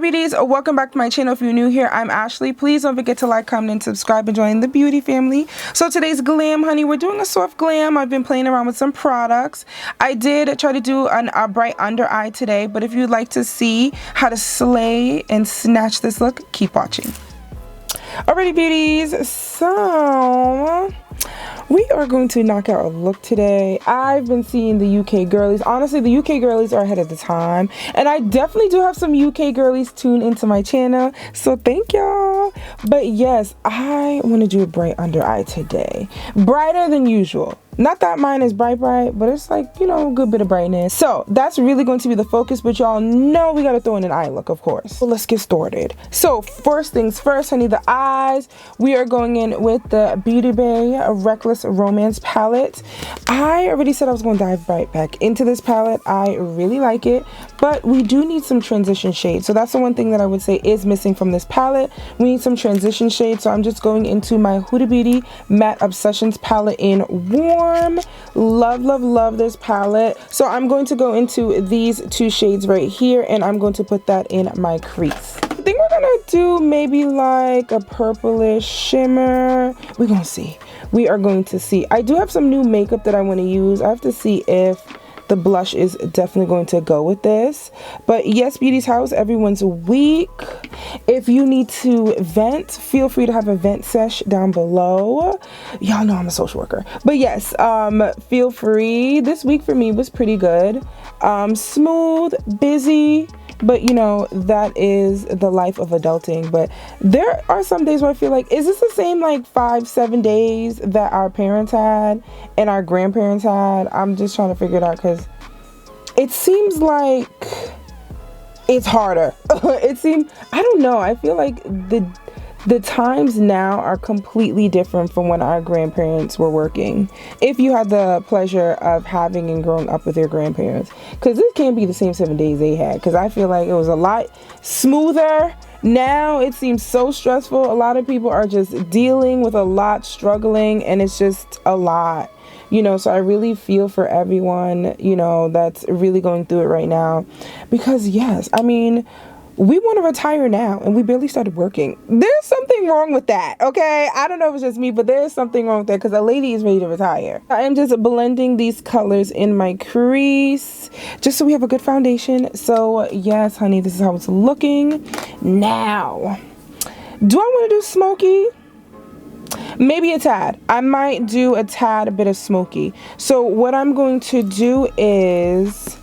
beauties, welcome back to my channel. If you're new here, I'm Ashley. Please don't forget to like, comment, and subscribe and join the beauty family. So today's glam, honey, we're doing a soft glam. I've been playing around with some products. I did try to do a bright under eye today, but if you'd like to see how to slay and snatch this look, keep watching. Alrighty, beauties, so we are going to knock out a look today. I've been seeing the UK girlies. Honestly, the UK girlies are ahead of the time. And I definitely do have some UK girlies tuned into my channel. So thank y'all. But yes, I want to do a bright under eye today. Brighter than usual. Not that mine is bright, but it's like, you know, a good bit of brightness. So that's really going to be the focus, but y'all know we got to throw in an eye look, of course. So let's get started. So first things first, honey, the eyes. We are going in with the Beauty Bay Reckless Romance palette. I already said I was going to dive right back into this palette. I really like it, but we do need some transition shades. So that's the one thing that I would say is missing from this palette. We need some transition shades. So I'm just going into my Huda Beauty Matte Obsessions palette in Warm. Love this palette. So I'm going to go into these two shades right here, and I'm going to put that in my crease. I think we're gonna do maybe like a purplish shimmer. We're gonna see. We are going to see. I do have some new makeup that I want to use. I have to see if the blush is definitely going to go with this. But yes, beauties, how's everyone's week? If you need to vent, feel free to have a vent sesh down below. Y'all know I'm a social worker. But yes, feel free. This week for me was pretty good. Smooth, busy, but you know, that is the life of adulting. But there are some days where I feel like, is this the same like 5-7 days that our parents had and our grandparents had? I'm just trying to figure it out, because it seems like it's harder. It seems, I don't know, I feel like the times now are completely different from when our grandparents were working. If you had the pleasure of having and growing up with your grandparents, because this can't be the same 7 days they had, because I feel like it was a lot smoother. Now it seems so stressful. A lot of people are just dealing with a lot, struggling, and it's just a lot, you know. So I really feel for everyone, you know, that's really going through it right now, because yes, I mean, we want to retire now and we barely started working. There's something wrong with that, okay? I don't know if it's just me, but there's something wrong with that, because a lady is ready to retire. I am just blending these colors in my crease just so we have a good foundation. So yes, honey, this is how it's looking. Now, do I want to do smoky? Maybe a tad. I might do a tad bit of smoky. So what I'm going to do is,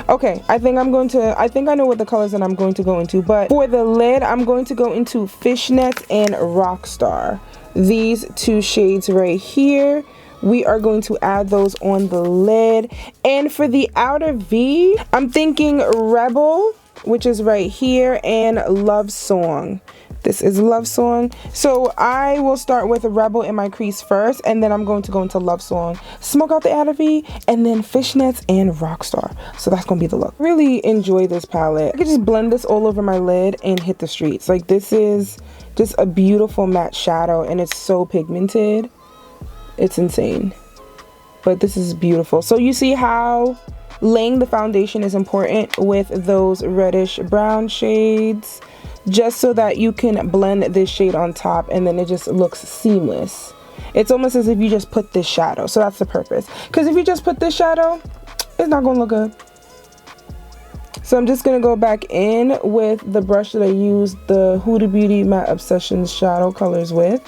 okay, I think I know what the colors that I'm going to go into, but for the lid, I'm going to go into Fishnet and Rockstar. These two shades right here, we are going to add those on the lid. And for the outer V, I'm thinking Rebel, which is right here, and Love Song. This is Love Song. So I will start with Rebel in my crease first, and then I'm going to go into Love Song, smoke out the outer V, and then Fishnets and Rockstar. So that's going to be the look. Really enjoy this palette. I could just blend this all over my lid and hit the streets. Like, this is just a beautiful matte shadow, and it's so pigmented. It's insane. But this is beautiful. So you see how laying the foundation is important with those reddish brown shades, just so that you can blend this shade on top, and then it just looks seamless. It's almost as if you just put this shadow. So that's the purpose, because if you just put this shadow, it's not gonna look good. So I'm just gonna go back in with the brush that I used the Huda Beauty Matte Obsessions shadow colors with,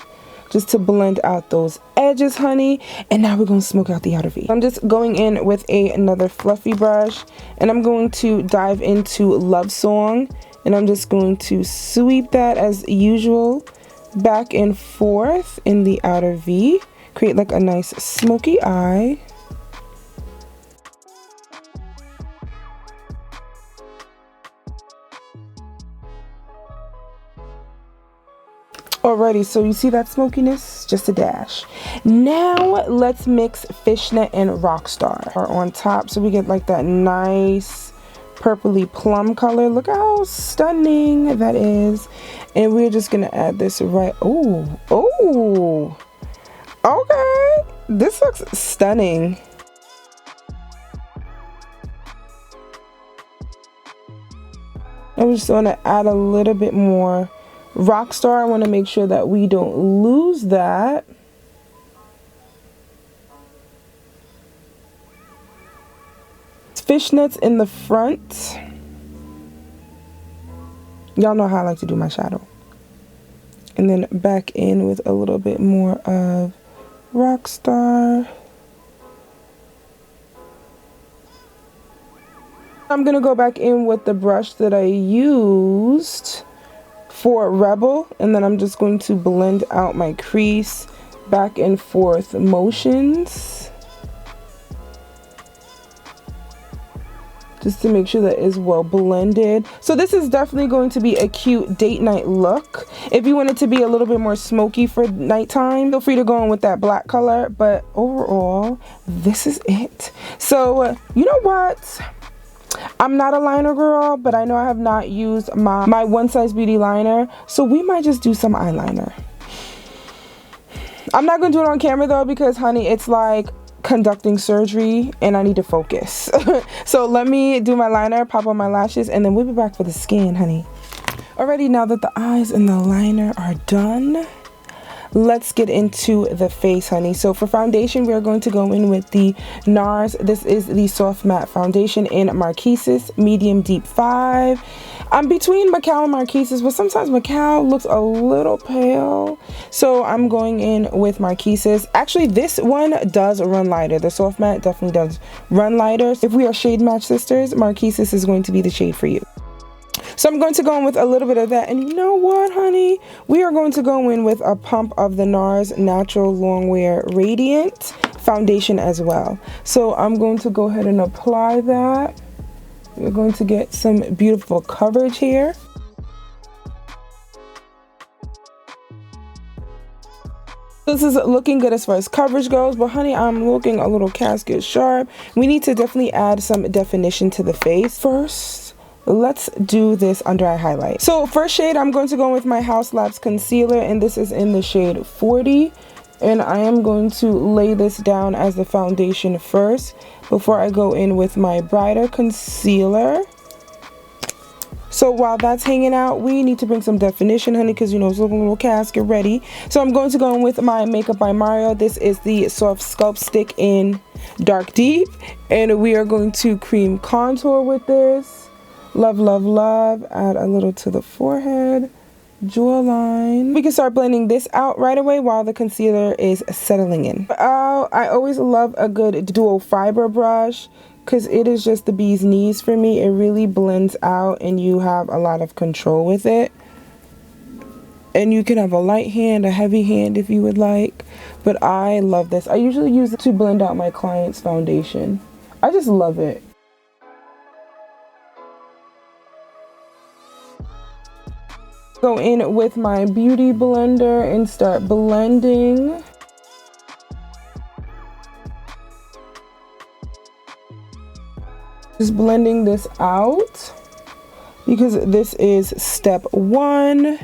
just to blend out those edges, honey. And now we're gonna smoke out the outer V. I'm just going in with another fluffy brush, and I'm going to dive into Love Song, and I'm just going to sweep that as usual back and forth in the outer V, create like a nice smoky eye. Alrighty, so you see that smokiness? Just a dash. Now let's mix Fishnet and Rockstar on top, so we get like that nice purpley plum color. Look how stunning that is. And we're just gonna add this right. Oh, okay, this looks stunning. I'm just going to add a little bit more Rockstar. I want to make sure that we don't lose that. Fishnets in the front. Y'all know how I like to do my shadow. And then back in with a little bit more of Rockstar. I'm going to go back in with the brush that I used for Rebel, and then I'm just going to blend out my crease, back and forth motions, just to make sure that is well blended. So this is definitely going to be a cute date night look. If you want it to be a little bit more smoky for nighttime, feel free to go in with that black color, but overall this is it. So you know what, I'm not a liner girl, but I know I have not used my One Size Beauty liner, so we might just do some eyeliner. I'm not gonna do it on camera though, because honey, it's like conducting surgery and I need to focus. So let me do my liner, pop on my lashes, and then we'll be back for the skin, honey. Alrighty, now that the eyes and the liner are done, let's get into the face, honey. So for foundation, we are going to go in with the NARS. This is the Soft Matte Foundation in Marquises Medium Deep 5. I'm between Macao and Marquises, but sometimes Macao looks a little pale, so I'm going in with Marquises. Actually, this one does run lighter. The Soft Matte definitely does run lighter. If we are shade match sisters, Marquises is going to be the shade for you. So I'm going to go in with a little bit of that, and you know what, honey, we are going to go in with a pump of the NARS Natural Longwear Radiant foundation as well. So I'm going to go ahead and apply that. We're going to get some beautiful coverage here. This is looking good as far as coverage goes, but honey, I'm looking a little casket sharp. We need to definitely add some definition to the face. First, let's do this under eye highlight. So first shade, I'm going to go with my House Labs concealer, and this is in the shade 40. And I am going to lay this down as the foundation first before I go in with my brighter concealer. So while that's hanging out, we need to bring some definition, honey, because you know it's looking a little casket ready. So I'm going to go in with my Makeup by Mario. This is the Soft Sculpt Stick in Dark Deep, and we are going to cream contour with this. Love, love, love. Add a little to the forehead, jawline. We can start blending this out right away while the concealer is settling in. I always love a good dual fiber brush because it is just the bee's knees for me. It really blends out and you have a lot of control with it. And you can have a light hand, a heavy hand if you would like. But I love this. I usually use it to blend out my client's foundation. I just love it. Go in with my beauty blender and start blending. Just blending this out because this is step one.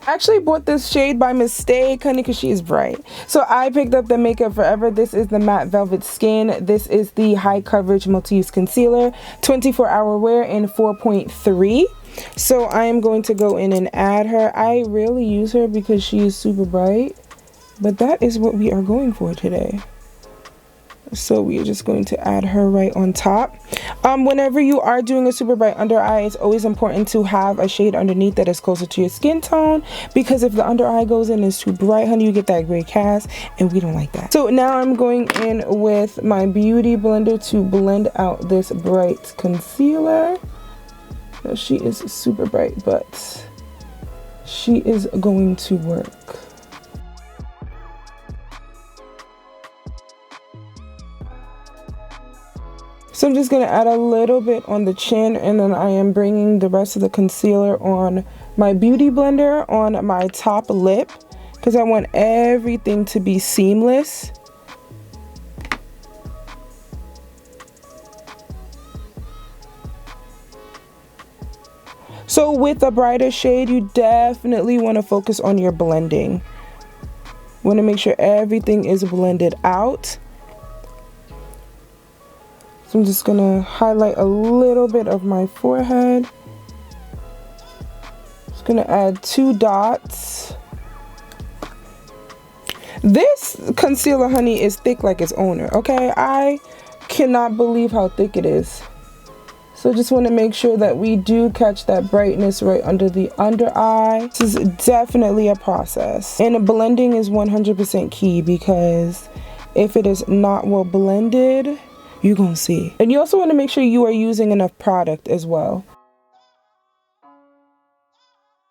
I actually bought this shade by mistake, honey, because she is bright. So I picked up the Makeup Forever. This is the Matte Velvet Skin. This is the High Coverage Multi-Use Concealer, 24-hour wear in 4.3. So I am going to go in and add her. I rarely use her because she is super bright, but that is what we are going for today. So we are just going to add her right on top. Whenever you are doing a super bright under eye, it's always important to have a shade underneath that is closer to your skin tone, because if the under eye goes in and is too bright, honey, you get that gray cast, and we don't like that. So now I'm going in with my beauty blender to blend out this bright concealer. She is super bright, but she is going to work. So I'm just going to add a little bit on the chin, and then I am bringing the rest of the concealer on my beauty blender on my top lip because I want everything to be seamless. So with a brighter shade, you definitely want to focus on your blending. Want to make sure everything is blended out. So I'm just going to highlight a little bit of my forehead. Just gonna add 2 dots. This concealer, honey, is thick like its owner, okay? I cannot believe how thick it is. So just want to make sure that we do catch that brightness right under the under eye. This is definitely a process. And blending is 100% key, because if it is not well blended, you're gonna see. And you also want to make sure you are using enough product as well.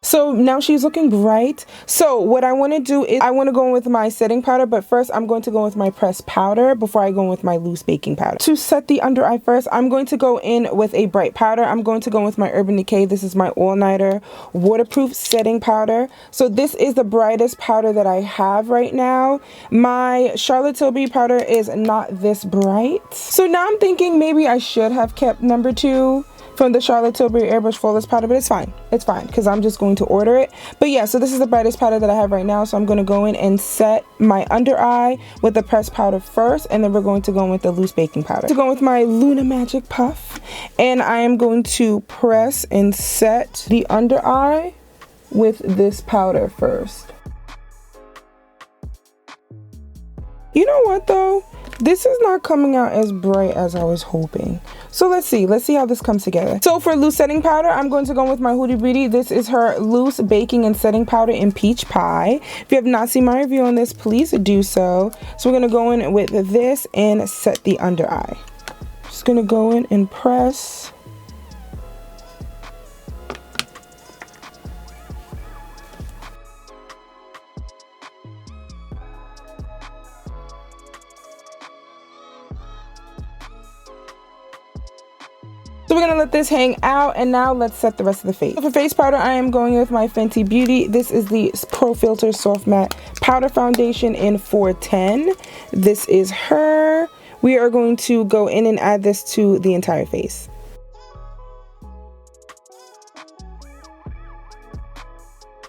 So now she's looking bright. So what I want to do is I want to go in with my setting powder, but first I'm going to go with my pressed powder before I go in with my loose baking powder. To set the under eye first, I'm going to go in with a bright powder. I'm going to go in with my Urban Decay. This is my All Nighter waterproof setting powder. So this is the brightest powder that I have right now. My Charlotte Tilbury powder is not this bright. So now I'm thinking maybe I should have kept number 2 from the Charlotte Tilbury Airbrush Flawless powder, but it's fine because I'm just going to order it. But yeah, so this is the brightest powder that I have right now, so I'm going to go in and set my under eye with the pressed powder first, and then we're going to go in with the loose baking powder. To go with my Luna Magic Puff, and I am going to press and set the under eye with this powder first. You know what though? This is not coming out as bright as I was hoping. So let's see how this comes together. So for loose setting powder, I'm going to go with my Huda Beauty. This is her loose baking and setting powder in Peach Pie. If you have not seen my review on this, please do so. So we're gonna go in with this and set the under eye. Just gonna go in and press. So we're gonna let this hang out, and now let's set the rest of the face. So for face powder, I am going with my Fenty Beauty. This is the Pro Filter Soft Matte Powder Foundation in 410. This is her. We are going to go in and add this to the entire face.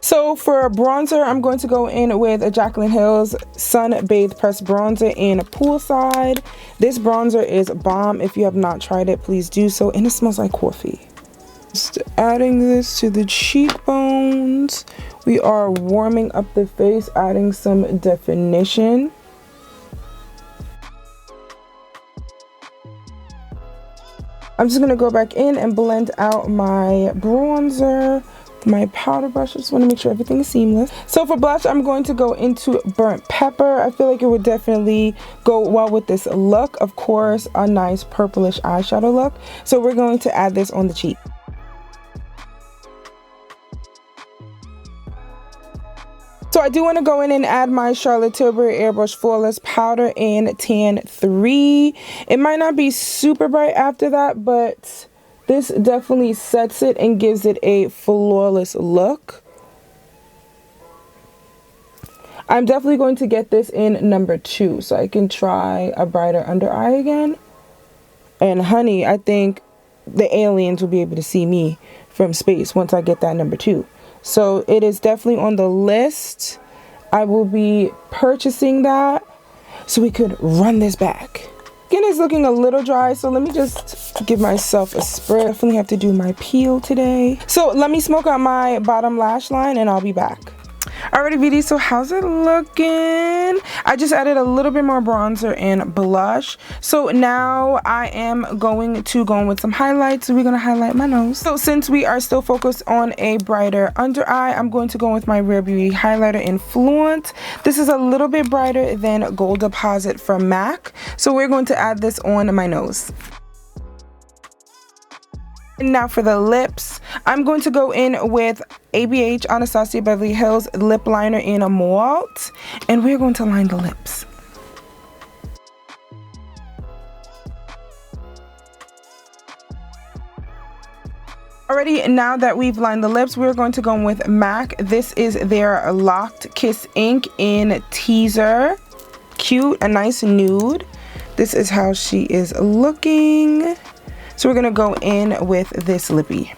So for bronzer, I'm going to go in with a Jaclyn Hill's Sun Bathed Pressed Bronzer in Poolside. This bronzer is bomb. If you have not tried it, please do so. And it smells like coffee. Just adding this to the cheekbones. We are warming up the face, adding some definition. I'm just going to go back in and blend out my bronzer. My powder brush. I just want to make sure everything is seamless. So for blush, I'm going to go into Burnt Pepper. I feel like it would definitely go well with this look. Of course, a nice purplish eyeshadow look. So we're going to add this on the cheek. So I do want to go in and add my Charlotte Tilbury Airbrush Flawless Powder in Tan 3. It might not be super bright after that, but this definitely sets it and gives it a flawless look. I'm definitely going to get this in number 2 so I can try a brighter under eye again. And honey, I think the aliens will be able to see me from space once I get that number 2. So it is definitely on the list. I will be purchasing that so we could run this back. Skin is looking a little dry, so let me just give myself a spray. Definitely have to do my peel today. So let me smoke out my bottom lash line and I'll be back. Alrighty, beauties, so how's it looking? I just added a little bit more bronzer and blush. So now I am going to go in with some highlights. So we're going to highlight my nose. So since we are still focused on a brighter under eye, I'm going to go in with my Rare Beauty highlighter in Fluent. This is a little bit brighter than Gold Deposit from MAC. So we're going to add this on my nose. And now for the lips, I'm going to go in with ABH Anastasia Beverly Hills lip liner in a Malt, and we're going to line the lips. Already, now that we've lined the lips, we're going to go in with MAC. This is their Locked Kiss ink in Teaser. Cute, a nice nude. This is how she is looking. So we're going to go in with this lippy.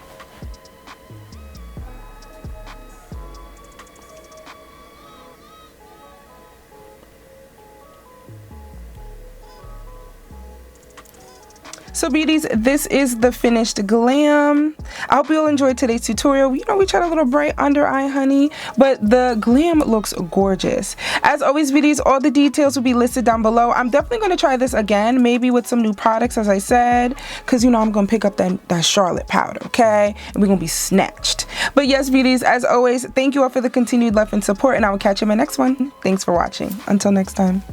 So beauties, this is the finished glam. I hope you all enjoyed today's tutorial. You know, we tried a little bright under eye honey, but the glam looks gorgeous. As always beauties, all the details will be listed down below. I'm definitely going to try this again, maybe with some new products as I said, because you know I'm going to pick up that Charlotte powder, okay? And we're going to be snatched. But yes beauties, as always, thank you all for the continued love and support, and I will catch you in my next one. Thanks for watching. Until next time.